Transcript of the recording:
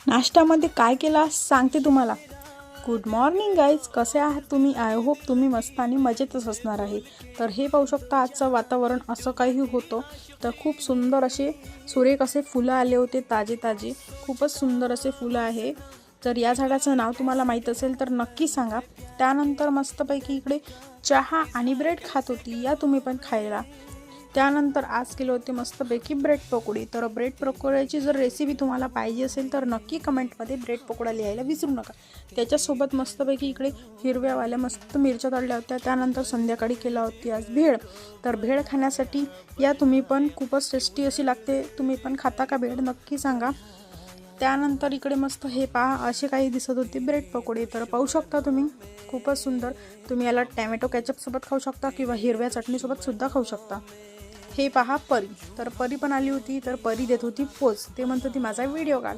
नाश्त्यामध्ये काय केलं सांगते तुम्हाला। गुड मॉर्निंग गाईज, कसे आहात तुम्ही? आय होप तुम्ही मस्त आणि मजेतच असणार आहे। तर हे पाहू शकता आजचं वातावरण असं काही होतं। तर खूप सुंदर असे सुरेख असे फुलं आले होते, ताजे ताजे, खूपच सुंदर असे फुलं आहे। तर या झाडाचं नाव तुम्हाला माहीत असेल तर नक्की सांगा। त्यानंतर मस्तपैकी इकडे चहा आणि ब्रेड खात होती, या तुम्ही पण खायला। त्यानंतर आज केले होते मस्तपैकी ब्रेड पकोडे। तर ब्रेड पकोड्याची जर रेसिपी तुम्हाला पाहिजे असेल तर नक्की कमेंटमध्ये ब्रेड पकोडा लिहायला विसरू नका। त्याच्यासोबत मस्तपैकी इकडे हिरव्यावाल्या मस्त मिरच्या तळल्या होत्या। त्यानंतर संध्याकाळी केला होती आज भेळ। तर भेळ खाण्यासाठी या तुम्ही पण, खूपच टेस्टी अशी लागते। तुम्ही पण खाता का भेळ नक्की सांगा। त्यानंतर इकडे मस्त हे पहा असे काही दिसत होते ब्रेड पकोडे। तर पाहू शकता तुम्ही, खूपच सुंदर। तुम्ही याला टॅमॅटो केचपसोबत खाऊ शकता किंवा हिरव्या चटणीसोबत सुद्धा खाऊ शकता। हे पहा परी, तर परी पण आली होती। तर परी देत होती पोज, ते म्हणत होती माझा व्हिडिओ काढ।